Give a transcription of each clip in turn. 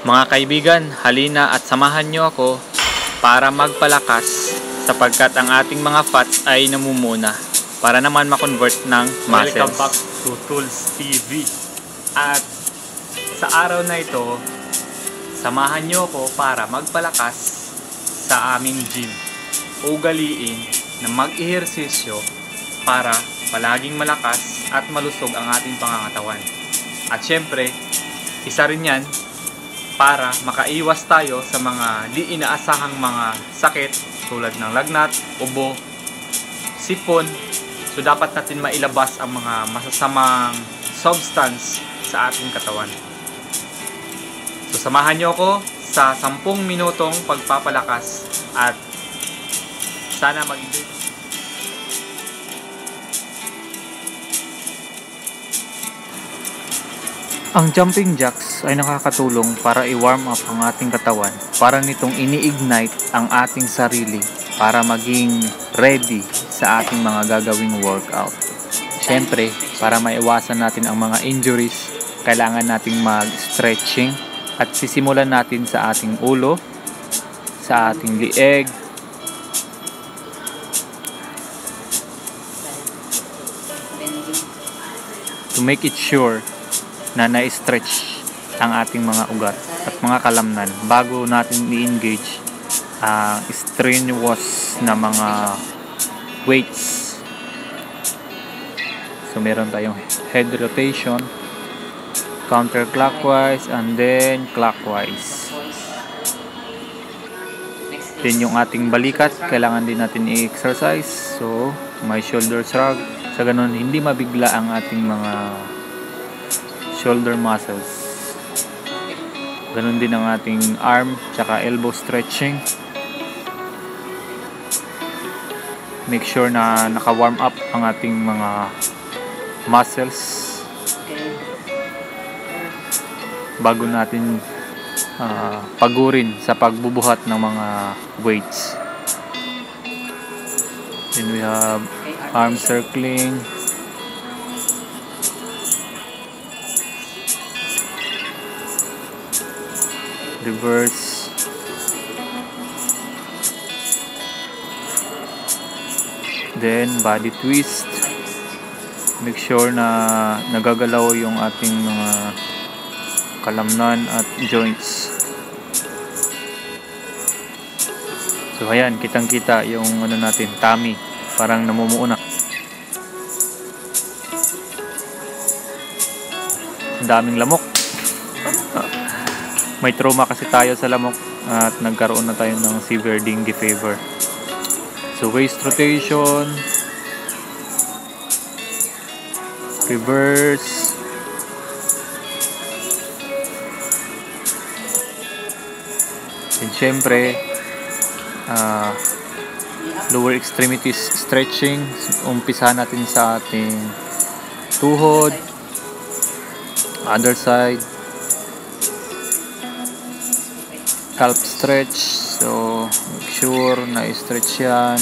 Mga kaibigan, halina at samahan nyo ako para magpalakas sapagkat ang ating mga fats ay namumuna para naman makonvert ng muscles. Welcome back to Tools TV. At sa araw na ito, samahan nyo ako para magpalakas sa aming gym. Ugaliin na mag-ehersisyo para palaging malakas at malusog ang ating pangangatawan. At syempre, isa rin yan para makaiwas tayo sa mga di inaasahang mga sakit tulad ng lagnat, ubo, sipon. So dapat natin mailabas ang mga masasamang substance sa ating katawan. So samahan niyo ako sa 10 minutong pagpapalakas at sana mag-enjoy. Ang jumping jacks ay nakakatulong para i-warm up ang ating katawan para nitong ini-ignite ang ating sarili para maging ready sa ating mga gagawing workout. Siyempre, para maiwasan natin ang mga injuries, kailangan nating mag-stretching at sisimulan natin sa ating ulo, sa ating lieg, to make it sure na na-stretch ang ating mga ugat at mga kalamnan bago natin i-engage ang strenuous na mga weights. So meron tayong head rotation, counterclockwise and then clockwise. Then yung ating balikat kailangan din natin i-exercise. So may shoulder shrug, sa ganun hindi mabigla ang ating mga shoulder muscles. Ganun din ang ating arm tsaka elbow stretching. Make sure na naka-warm up ang ating mga muscles bago natin pagurin sa pagbubuhat ng mga weights. Then we have arm circling, reverse, then body twist. Make sure na nagagalaw yung ating mga kalamnan at joints. So ayan, kitang kita yung ano natin, tummy, parang namumuo na. Ang daming lamok. May trauma kasi tayo sa lamok at nagkaroon na tayo ng severe dengue fever. So waist rotation, reverse, and syempre lower extremities stretching. Umpisa natin sa ating tuhod, other side, calf stretch. So make sure na i-stretch yan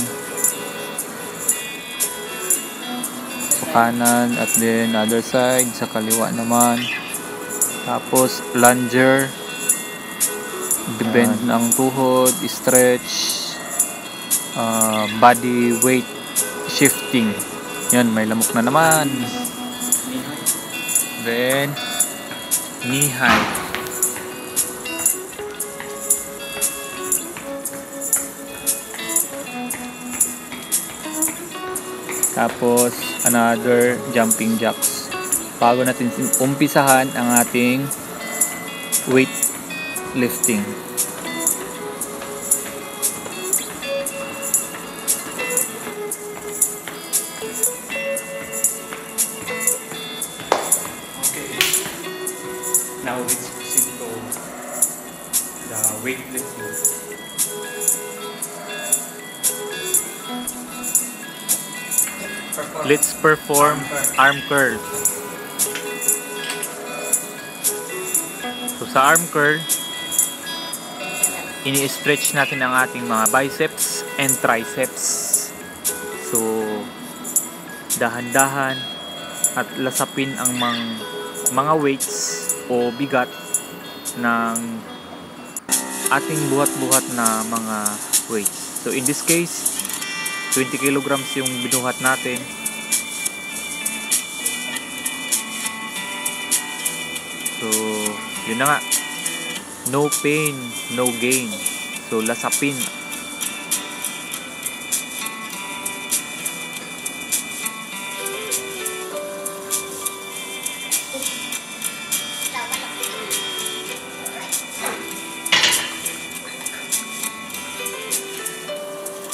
sa kanan at then other side sa kaliwa naman. Tapos plunger, bend ng tuhod, stretch, body weight shifting. Yan, may lamok na naman. Then knee high. Tapos another jumping jacks bago natin umpisahan ang ating weight lifting. Okay. Now let's proceed to the weightlifting. Let's perform arm curl. So sa arm curl, ini-stretch natin ang ating mga biceps and triceps. So dahan-dahan at lasapin ang mga weights o bigat ng ating buhat-buhat na mga weights. So in this case, 20 kilograms yung binuhat natin. So yun na nga, no pain, no gain. So lasapin.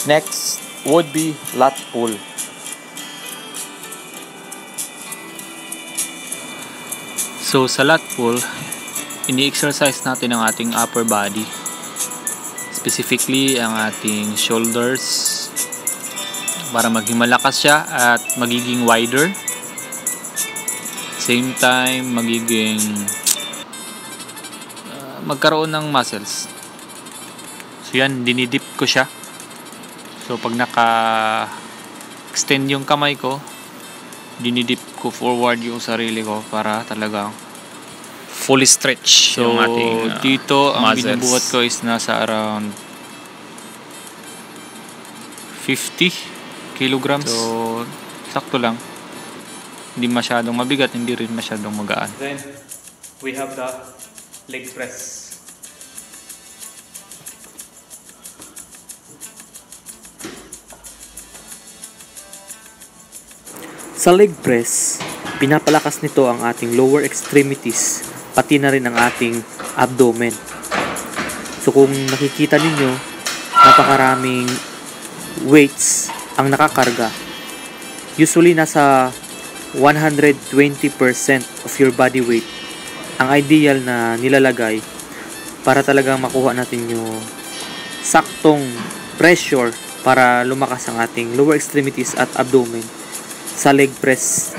Next would be lat pull. So sa lat pull, ini-exercise natin ang ating upper body. Specifically ang ating shoulders para maging malakas siya at magiging wider. Same time magiging magkaroon ng muscles. So yan, dinidip ko siya. So pag naka-extend yung kamay ko, dinidip ko forward yung sarili ko para talagang fully stretch So, yung ating dito ang muscles. binubuhat ko is nasa around 50 kilograms. So sakto lang. Hindi masyadong mabigat, hindi rin masyadong magaan. Then we have the leg press. Sa leg press, pinapalakas nito ang ating lower extremities, pati na rin ang ating abdomen. So kung nakikita ninyo, napakaraming weights ang nakakarga. Usually nasa 120% of your body weight ang ideal na nilalagay para talagang makuha natin yung saktong pressure para lumakas ang ating lower extremities at abdomen sa leg press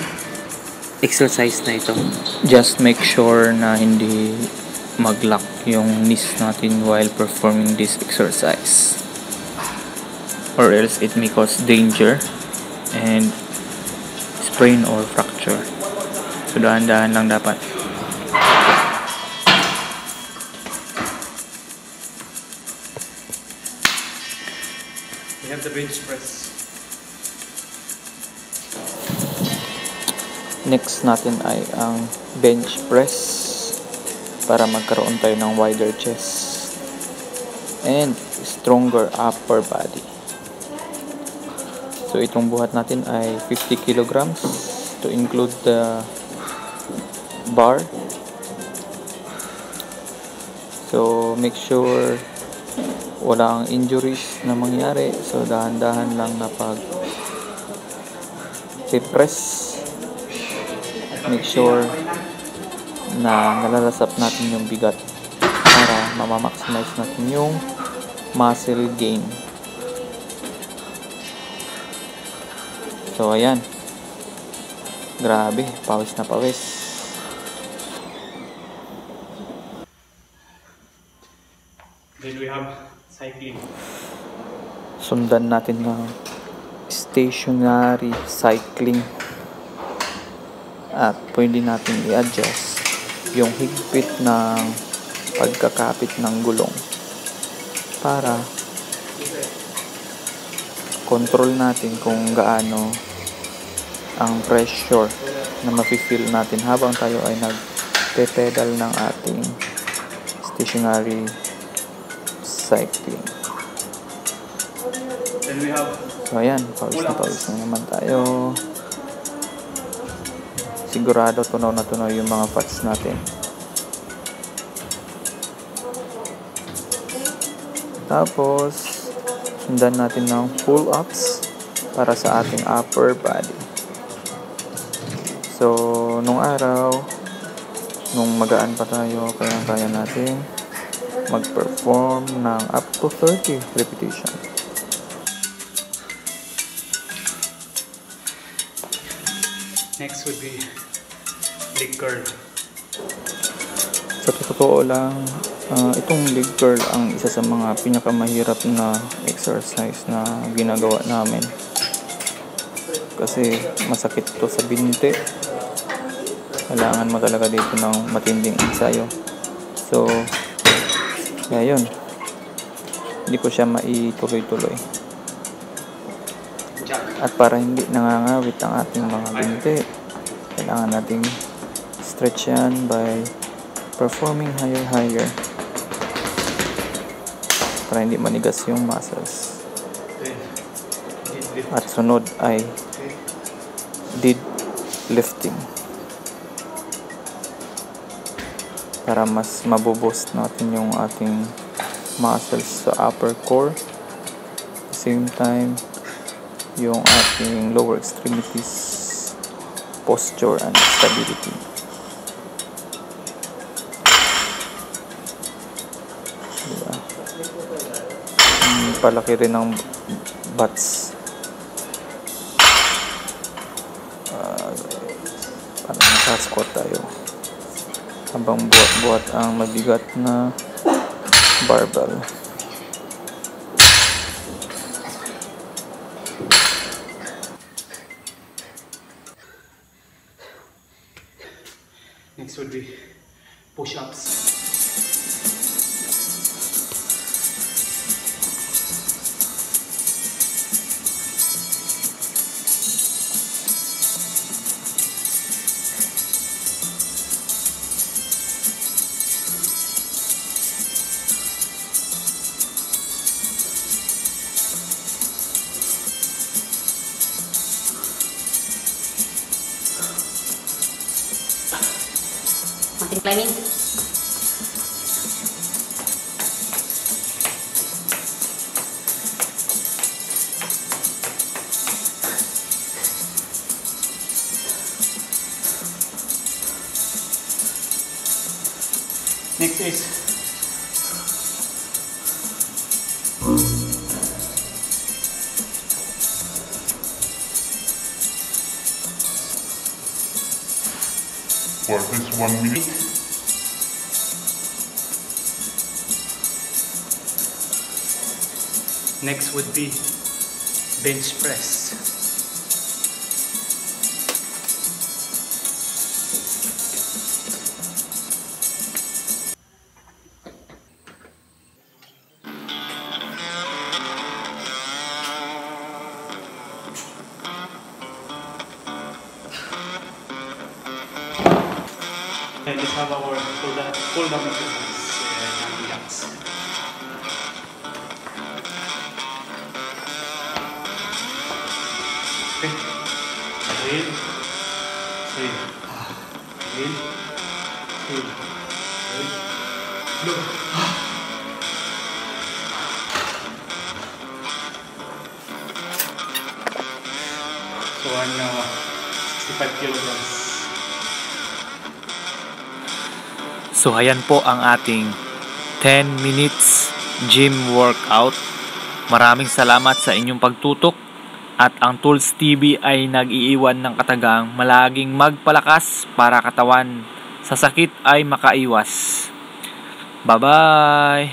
exercise na ito. Just make sure na hindi mag-lock yung knees natin while performing this exercise, or else it may cause danger and sprain or fracture. So dahan-dahan lang dapat. We have the bench press. Next natin ay ang bench press para magkaroon tayo ng wider chest and stronger upper body. So itong buhat natin ay 50 kilograms to include the bar. So make sure walang injuries na mangyari. So dahan-dahan lang na pag press. Make sure na nalalasap natin yung bigat para mamamaximize natin yung muscle gain. So ayan, grabe, pawis na pawis. Then we have cycling. Sundan natin ng stationary cycling. At pwede natin i-adjust yung higpit ng pagkakapit ng gulong para control natin kung gaano ang pressure na mafe-feel natin habang tayo ay nagpe-pedal ng ating stationary cycling. Then we have So ayan, pawis na naman tayo. Sigurado tunaw na tunaw yung mga fats natin. Tapos sundan natin ng pull-ups para sa ating upper body. So nung araw, nung magaan pa tayo, kaya natin mag-perform ng up to 30 repetition. next would be leg curl. Sa totoo lang, itong leg curl ang isa sa mga pinakamahirap na exercise na ginagawa namin. Kasi masakit to sa binti. Kailangan mo talaga dito ng matinding ensayo. So, kaya yun. hindi ko siya maituloy-tuloy. At para hindi nangangawit ang ating mga binti, kailangan nating stretch yan by performing higher para hindi manigas yung muscles. At sunod ay deadlifting para mas maboboost natin yung ating muscles sa upper core, at the same time yung ating lower extremities posture and stability. Diba? Palaki rin ng butts. Parang naka-squat tayo habang buhat-buhat ang mabigat na barbell. Next would be push-ups. Mountain climbing. Next is for this 1 minute. Next would be bench press. And let's have our pull down exercise and relax. Okay. Inhale. Exhale. Inhale. Exhale. Inhale. Blow. So I'm 65 kilograms. So ayan po ang ating 10 minutes gym workout. Maraming salamat sa inyong pagtutok at ang Tools TV ay nag-iiwan ng katagang malaging magpalakas para katawan sa sakit ay makaiwas. Bye-bye!